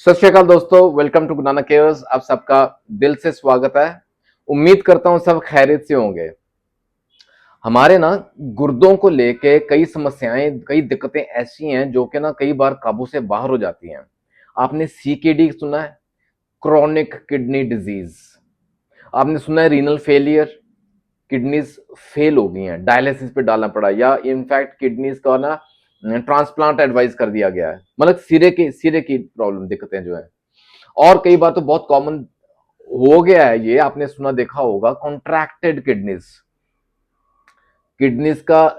सत श्री अकाल दोस्तों, welcome to Guru Nanak cares. आप सबका दिल से स्वागत है। उम्मीद करता हूं सब खैरियत से होंगे। हमारे ना गुर्दों को लेके कई समस्याएं, कई दिक्कतें ऐसी हैं जो कि ना कई बार काबू से बाहर हो जाती हैं। आपने सीकेडी सुना है? Chronic kidney disease. आपने सुना है रीनल फेलियर? किडनीज फेल हो गई हैं, डायलिसिस पे डालना पड़ा, या इनफैक्ट किडनीज का ना ट्रांसप्लांट एडवाइस कर दिया गया है। मतलब सिरे की प्रॉब्लम, दिक्कतें जो है। और कई बार तो बहुत कॉमन हो गया है, ये आपने सुना देखा होगा, कॉन्ट्रैक्टेड किडनीज। किडनीज का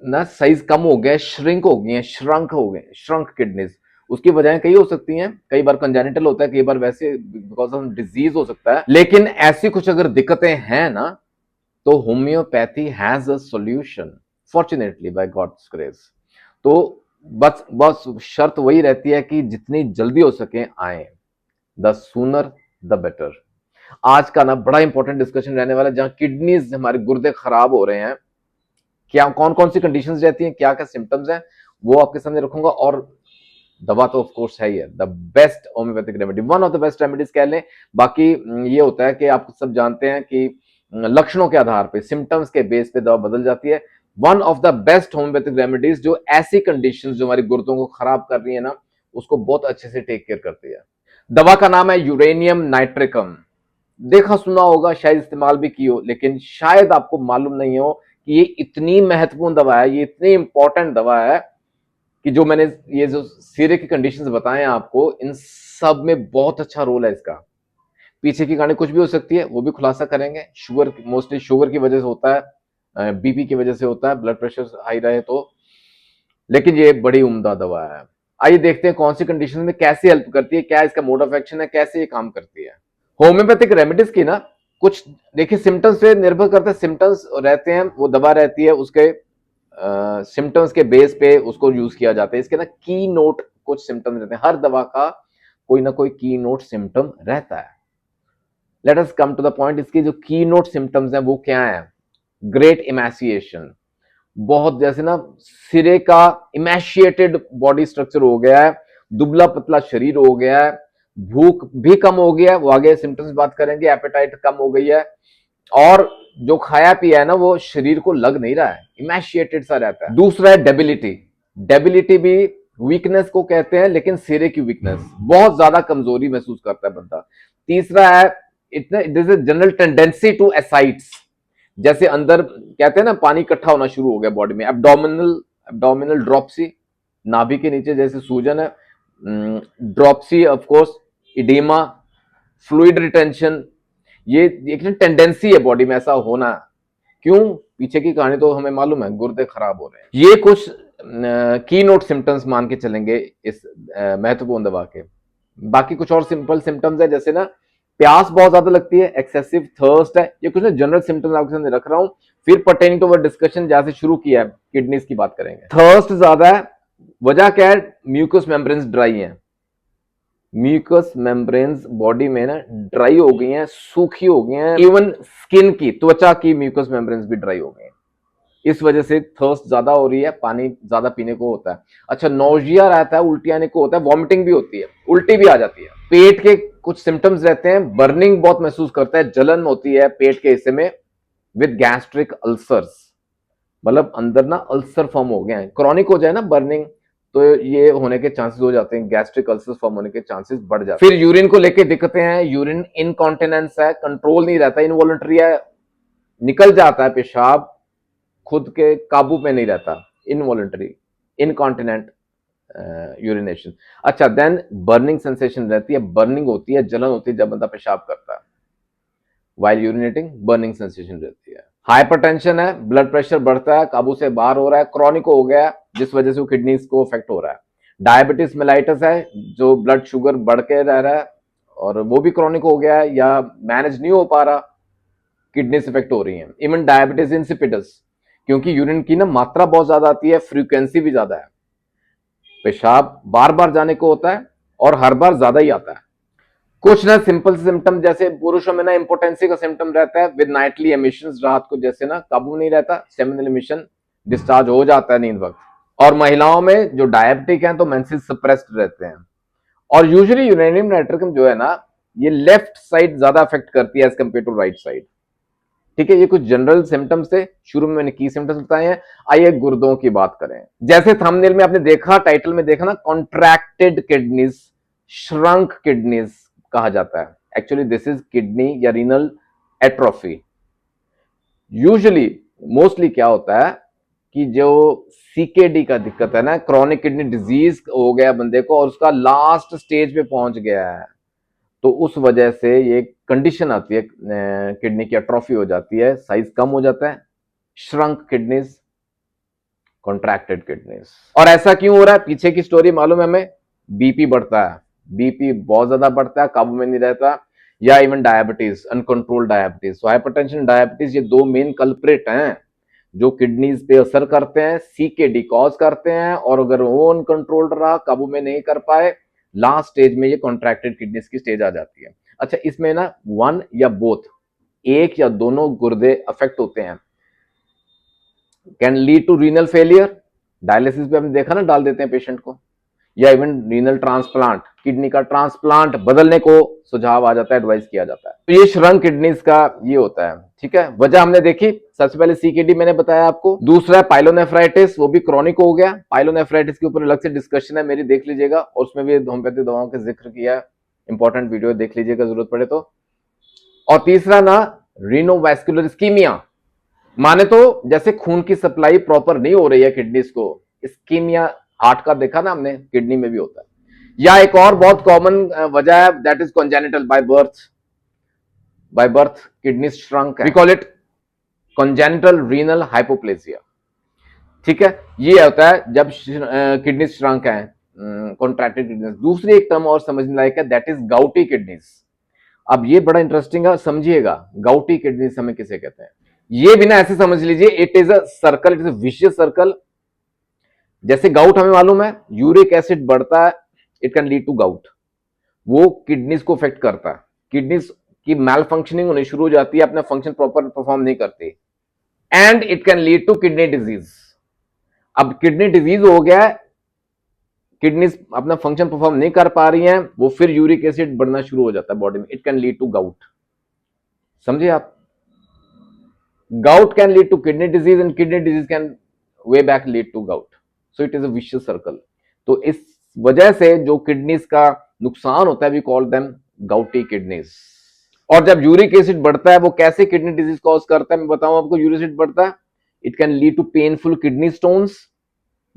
ना साइज कम हो गया, श्रिंक हो गई है, श्रंक हो गए, श्रंक किडनीज। उसकी वजह कई हो सकती हैं। कई बार कंजेनिटल होता है, कई बार वैसे बिकॉज ऑफ डिजीज हो सकता है। लेकिन ऐसी कुछ अगर दिक्कतें हैं ना, तो homeopathy has a solution, fortunately by god's grace. तो बस बस शर्त वही रहती है कि जितनी जल्दी हो सके आए, द सूनर द बेटर। आज का ना बड़ा इंपॉर्टेंट डिस्कशन रहने वाला है, जहां किडनीज, हमारे गुर्दे खराब हो रहे हैं, क्या कौन कौन सी कंडीशंस रहती हैं, क्या क्या सिम्टम्स हैं, वो आपके सामने रखूंगा। और दवा तो ऑफ कोर्स है ही है, the best homeopathic remedy, one of the best remedies कह लें। बाकी ये होता है कि आप सब जानते हैं कि लक्षणों के आधार पे, सिम्टम्स के बेस पे दवा बदल जाती है। One of the best homeopathic remedies जो ऐसी कंडीशंस जो हमारी गुर्दों को खराब कर रही है ना, उसको बहुत अच्छे से टेक केयर करती है। दवा का नाम है यूरेनियम नाइट्रिकम। देखा सुना होगा, शायद इस्तेमाल भी की हो, लेकिन शायद आपको मालूम नहीं हो कि ये इतनी महत्वपूर्ण दवा है, ये इतनी इंपॉर्टेंट दवा है कि जो मैंने ये जो सीरे की कंडीशंस बताए हैं आपको, इन सब में बहुत अच्छा रोल है इसका। पीछे की कहानी कुछ भी हो सकती है, वो भी खुलासा करेंगे। शुगर, मोस्टली शुगर की वजह से होता है, बीपी की वजह से होता है, ब्लड प्रेशर हाई रहे तो। लेकिन ये बड़ी उम्दा दवा है। आइए देखते हैं कौन सी कंडीशन में कैसे हेल्प करती है, क्या इसका मोड ऑफ एक्शन है, कैसे ये काम करती है। होम्योपैथिक रेमेडीज की ना कुछ, देखिए, सिम्टम्स पे निर्भर करते हैं। सिम्टम्स रहते हैं, वो दवा रहती है, उसके सिम्टम्स के बेस पे उसको यूज किया जाता है। इसके ना की नोट कुछ सिम्टम रहते हैं, हर दवा का कोई ना कोई की नोट सिम्टम रहता है। Let us come to the point. इसकी जो की नोट सिम्टम्स हैं वो क्या है? ग्रेट इमेसिएशन, बहुत जैसे ना सिरे का इमेशिएटेड बॉडी स्ट्रक्चर हो गया है, दुबला पतला शरीर हो गया है, भूख भी कम हो गया है, वो आगे सिम्टम्स बात करेंगे। एपेटाइट कम हो गई है, और जो खाया पिया है ना वो शरीर को लग नहीं रहा है, इमेशिएटेड सा रहता है। दूसरा है डेबिलिटी। डेबिलिटी भी वीकनेस को कहते हैं, लेकिन सिरे की वीकनेस, बहुत ज्यादा कमजोरी महसूस करता है बंदा। तीसरा है, इतना this is general tendency to ascites, जैसे अंदर कहते हैं ना पानी इकट्ठा होना शुरू हो गया बॉडी में। एब्डोमिनल एब्डोमिनल ड्रॉप्सी, नाभि के नीचे जैसे सूजन है, dropsy of course, edema, fluid retention. ये एक टेंडेंसी है बॉडी में ऐसा होना। क्यों? पीछे की कहानी तो हमें मालूम है, गुर्दे खराब हो रहे हैं। ये कुछ की नोट सिम्टम्स मान के चलेंगे इस महत्वपूर्ण दवा के। बाकी कुछ और सिंपल सिम्टम्स है, जैसे ना प्यास बहुत ज्यादा लगती है, एक्सेसिव थर्स्ट है। ये कुछ ना जनरल सिम्टम्स आपके सामने रख रहा हूं। फिर पर्टेनिंग टू अवर डिस्कशन जहां से शुरू किया है, किडनीज की बात करेंगे। थर्स्ट ज्यादा है, वजह क्या है? म्यूकस मेम्ब्रेन्स ड्राई है। म्यूकस मेम्ब्रेन्स बॉडी में ना ड्राई हो गई हैं, सूखी हो गई हैं। इवन स्किन की, त्वचा की म्यूकस मेम्ब्रेन्स भी ड्राई हो गई हैं। इस वजह से थर्स्ट ज्यादा हो रही है, पानी ज्यादा पीने को होता है। अच्छा, नोजिया रहता है, उल्टी आने को होता है, वॉमिटिंग भी होती है, उल्टी भी आ जाती है। पेट के कुछ सिम्टम्स रहते हैं, बर्निंग बहुत महसूस करता है, जलन होती है पेट के हिस्से में, विद गैस्ट्रिक अल्सर्स। मतलब अंदर ना अल्सर फॉर्म हो गए हैं, क्रॉनिक हो जाए ना बर्निंग, तो ये होने के चांसेस हो जाते हैं, गैस्ट्रिक अल्सर्स फॉर्म होने के चांसेस बढ़ जाते हैं। फिर यूरिन को लेके दिक्कतें हैं, यूरिन इनकॉन्टिनेंस है, कंट्रोल नहीं रहता, इनवॉलंटरी है, निकल जाता है पेशाब, खुद के काबू में नहीं रहता, इनवॉलंटरी, इनकॉन्टिनेंट यूरिनेशन। अच्छा, देन बर्निंग सेंसेशन रहती है, बर्निंग होती है, जलन होती है जब बंदा पेशाब करता है, वाइल यूरिनेटिंग बर्निंग सेंसेशन रहती है। हाइपरटेंशन है, ब्लड प्रेशर बढ़ता है, काबू से बाहर हो रहा है, क्रॉनिक हो गया, जिस वजह से वो किडनीज को अफेक्ट हो रहा है। डायबिटीज मेलाइटिस है, जो ब्लड शुगर बढ़ के रह रहा है, और वो भी क्रॉनिक हो गया है, या मैनेज नहीं हो पा रहा, किडनीज इफेक्ट हो रही है। इवन डायबिटीज इंसिपिडस, क्योंकि यूरिन की ना मात्रा बहुत ज्यादा आती है, फ्रीक्वेंसी भी ज्यादा है, पेशाब बार बार जाने को होता है, और हर बार ज्यादा ही आता है। कुछ ना सिंपल सिम्टम, जैसे पुरुषों में ना इंपोर्टेंसी का सिम्टम रहता है, विद नाइटली एमिशंस, रात को जैसे ना काबू नहीं रहता, सेमिनल एमिशन, डिस्चार्ज हो जाता है नींद वक्त। और महिलाओं में जो डायबिटिक हैं तो मेंसेस सप्रेस्ड रहते हैं। और यूजुअली यूरेनियम नाइट्रिकम जो है ना, ये लेफ्ट साइड ज्यादा अफेक्ट करती है as compare to right side. ठीक है, ये कुछ जनरल सिम्टम्स थे, शुरू में मैंने की सिम्टम्स बताए हैं। आइए गुर्दों की बात करें। जैसे थंबनेल में आपने देखा, टाइटल में देखा ना, कॉन्ट्रैक्टेड किडनीज, श्रंक किडनीज कहा जाता है। एक्चुअली दिस इज किडनी या रीनल एट्रोफी। यूजुअली मोस्टली क्या होता है कि जो सीकेडी का दिक्कत है ना, क्रॉनिक किडनी डिजीज हो गया बंदे को और उसका लास्ट स्टेज पे पहुंच गया है, तो उस वजह से ये कंडीशन आती है, किडनी की एट्रोफी हो जाती है, साइज कम हो जाता है, श्रंक किडनीज, कॉन्ट्रैक्टेड किडनीज। और ऐसा क्यों हो रहा है, पीछे की स्टोरी मालूम है हमें। बीपी बढ़ता है, बीपी बहुत ज्यादा बढ़ता है, काबू में नहीं रहता, या इवन डायबिटीज, अनकंट्रोल्ड डायबिटीज। तो हाइपरटेंशन, डायबिटीज, ये दो मेन कल्प्रिट हैं जो किडनीज पे असर करते हैं, सीकेडी कॉज करते हैं। और अगर वो अनकंट्रोल्ड रहा, काबू में नहीं कर पाए, लास्ट स्टेज में ये कॉन्ट्रैक्टेड किडनीज की स्टेज आ जाती है। अच्छा, इसमें ना वन या बोथ, एक या दोनों गुर्दे अफेक्ट होते हैं, can lead to renal failure. Dialysis पे हमने देखा ना, डाल देते हैं पेशेंट को, या इवन रीनल ट्रांसप्लांट, किडनी का ट्रांसप्लांट बदलने को सुझाव आ जाता है, एडवाइस किया जाता है। तो ये श्रंक किडनीज का ये होता है। ठीक है, वजह हमने देखी, सबसे पहले सीकेडी मैंने बताया आपको, दूसरा है पाइलोनेफ्राइटिस, वो भी क्रॉनिक हो गया। पाइलोनेफ्राइटिस के ऊपर अलग से डिस्कशन है मेरी, देख लीजिएगा, और उसमें भी होम्योपैथी दवाओं का जिक्र किया है, इंपॉर्टेंट वीडियो देख लीजिएगा जरूरत पड़े तो। और तीसरा ना, रीनोवैस्कुलर इस्कीमिया, माने तो जैसे खून की सप्लाई प्रॉपर नहीं हो रही है किडनीज को, इस्कीमिया हार्ट का देखा ना हमने, किडनी में भी होता है। या एक और बहुत कॉमन वजह है, that is congenital, by birth. By birth kidney shrunk है, we call it congenital renal hypoplasia. ठीक है, ये होता है जब किडनी श्रंक है, कॉन्ट्रैक्टेड किडनीज। दूसरी एक टर्म और समझने लायक है, दैट इज गाउटी किडनीज। अब ये बड़ा इंटरेस्टिंग है, समझिएगा, गाउटी किडनीज हमें किसे कहते हैं। ये बिना ऐसे समझ लीजिए, it is a circle, it is a vicious circle. जैसे गाउट हमें मालूम है, यूरिक एसिड बढ़ता है, it can lead to gout, वो किडनीज को अफेक्ट करता है, किडनीज की मैल फंक्शनिंग होनी शुरू हो जाती है, अपना फंक्शन प्रॉपर परफॉर्म नहीं करती, and it can lead to kidney disease. अब किडनी डिजीज हो गया, किडनीज अपना फंक्शन परफॉर्म नहीं कर पा रही हैं, वो फिर यूरिक एसिड बढ़ना शुरू हो जाता है बॉडी में, it can lead to gout. समझे आप, gout can lead to kidney disease and kidney disease can way back lead to gout. So it is a vicious circle. तो इस वजह से जो किडनीज का नुकसान होता है, we call them gouty kidneys. और जब यूरिक एसिड बढ़ता है, वो कैसे किडनी डिजीज कॉज करता है मैं बताऊं आपको। यूरिक एसिड बढ़ता है, it can lead to painful kidney stones,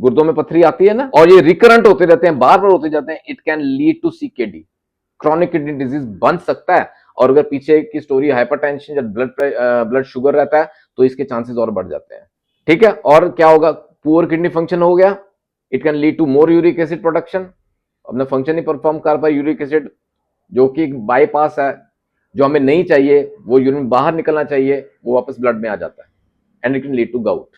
गुर्दों में पथरी आती है ना, और ये रिकरेंट होते रहते हैं, बार बार होते जाते हैं, it can lead to CKD, chronic kidney disease बन सकता है। और अगर पीछे की स्टोरी हाइपरटेंशन या ब्लड शुगर रहता है, तो इसके चांसेस और बढ़ जाते हैं। ठीक है, और क्या होगा, पुअर किडनी फंक्शन हो गया, it can lead to more uric acid production, अपना फंक्शन नहीं परफॉर्म कर पाए, यूरिक एसिड जो कि बाईपास है, जो हमें नहीं चाहिए, वो यूरिन बाहर निकलना चाहिए, वो वापस ब्लड में आ जाता है, and it can lead to gout.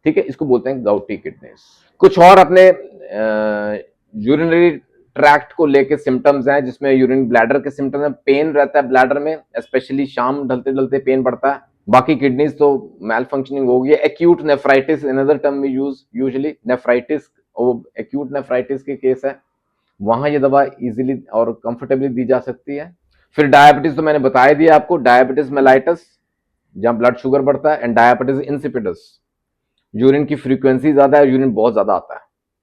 ठीक है, इसको बोलते हैं गाउटी किडनीज। कुछ और अपने यूरिनरी ट्रैक्ट को लेके सिम्टम्स हैं, जिसमें यूरिन ब्लैडर के सिम्टम्स हैं, पेन रहता है ब्लैडर में, स्पेशली शाम ढलते ढलते पेन बढ़ता है। बाकी किडनीज तो मैल फंक्शनिंग हो गई है। Acute nephritis, another term we use usually, nephritis, acute nephritis के केस है, वहां ये दवा इजीली और कंफर्टेबली दी जा सकती है। फिर डायबिटीज तो मैंने बताया दिया आपको, डायबिटीज मेलाइटस, जहां ब्लड शुगर बढ़ता है, एंड डायबिटीज इंसिपिडस, यूरिन की फ्रीक्वेंसी ज्यादा है, यूरिन बहुत ज्यादा आता है,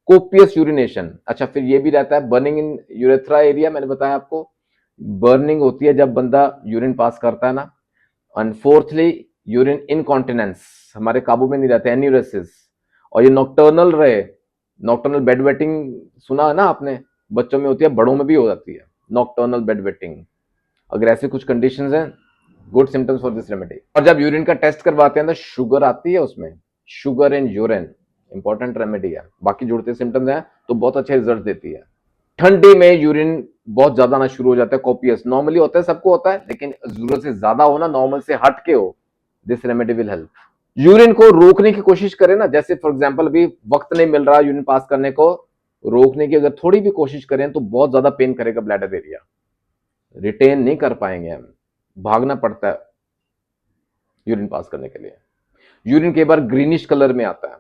कोपियस यूरिनेशन। अच्छा, फिर ये भी रहता है बर्निंग इन यूरेथ्रा एरिया, मैंने बताया आपको, बर्निंग होती है जब बंदा यूरिन पास करता है ना। एंड फोर्थली, यूरिन इनकॉन्टिनेंस, हमारे काबू में नहीं रहता, एन्यूरेसिस। और ये नॉक्टर्नल रहे, नॉक्टर्नल बेड वेटिंग सुना है ना आपने, बच्चों में होती है, बड़ों में भी हो जाती है नॉक्टर्नल बेड वेटिंग। अगर ऐसी कुछ कंडीशंस हैं, good symptoms for this remedy. और जब यूरिन का टेस्ट करवाते हैं तो शुगर आती है उसमें, sugar in urine, important remedy है। बाकी जुड़ते सिम्टम्स हैं तो बहुत अच्छे रिजल्ट देती है। ठंडी में यूरिन बहुत ज्यादा आना शुरू हो जाता है, कॉपियस, नॉर्मली होता है, सबको होता है, लेकिन जरूरत से ज्यादा हो ना, नॉर्मल से हट के हो, this remedy will help. Urine को रोकने की कोशिश करें ना, जैसे फॉर एग्जांपल अभी वक्त नहीं मिल रहा यूरिन पास करने को, रोकने की अगर थोड़ी भी कोशिश करें तो बहुत ज्यादा पेन करेगा ब्लैडर एरिया, रिटेन नहीं कर पाएंगे हम, भागना पड़ता है यूरिन पास करने के लिए। यूरिन कई बार ग्रीनिश कलर में आता है,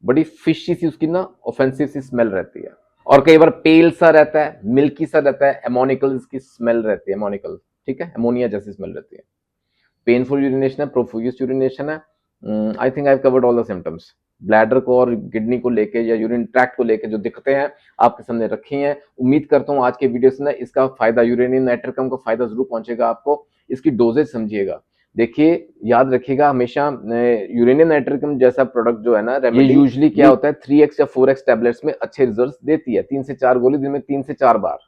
बड़ी फिशी सी उसकी ना ऑफेंसिव सी स्मेल रहती है, और कई बार पेल सा रहता है, मिल्की सा रहता है, एमोनिकल की स्मेल रहती है, एमोनिकल, ठीक है, अमोनिया जैसी स्मेल रहती है। पेनफुल यूरिनेशन है, प्रोफ्यूज यूरिनेशन है। I think I have covered all the symptoms. Bladder को और किडनी को लेके या यूरिन ट्रैक्ट को लेके जो दिक्कतें हैं आपके सामने रखी हैं। उम्मीद करता हूं आज के वीडियो से ना इसका फायदा, यूरेनियम नाइट्रिकम का फायदा जरूर पहुंचेगा आपको। इसकी डोजेज समझिएगा। देखिए, याद रखिएगा हमेशा यूरेनियम नाइट्रिकम जैसा प्रोडक्ट जो है ना, ये यूजली क्या होता है 3x या 4x टैबलेट्स में अच्छे रिजल्ट देती है। 3 से 4 गोली दिन में 3 से 4 बार।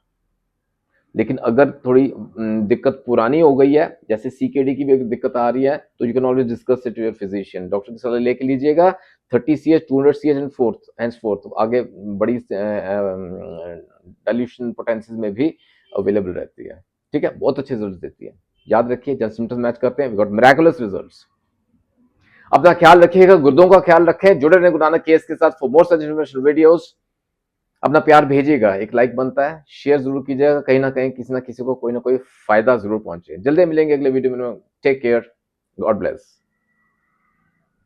लेकिन अगर थोड़ी दिक्कत पुरानी हो गई है, जैसे सीकेडी की भी दिक्कत आ रही है, तो you can always discuss it your physician, doctor की सलाह लेके लीजिएगा। 30 cs 200 cs एंड फोर्थ आगे बड़ी डाइल्यूशन पोटेंसीज में भी अवेलेबल रहती है। ठीक है, बहुत अच्छे रिजल्ट देती है। याद रखिए, जब सिम्टम्स मैच करते हैं वी गॉट मिरेकुलस रिजल्ट्स। अपना ख्याल रखिएगा, गुर्दों का ख्याल रखें। जुड़े रहें गुरु नानक केस के साथ for more such information videos. अपना प्यार भेजिएगा, एक लाइक बनता है, शेयर जरूर कीजिएगा, कहीं ना कहीं किसी ना किसी को कोई ना कोई फायदा जरूर पहुंचे। जल्दी मिलेंगे अगले वीडियो में। Take care, God bless.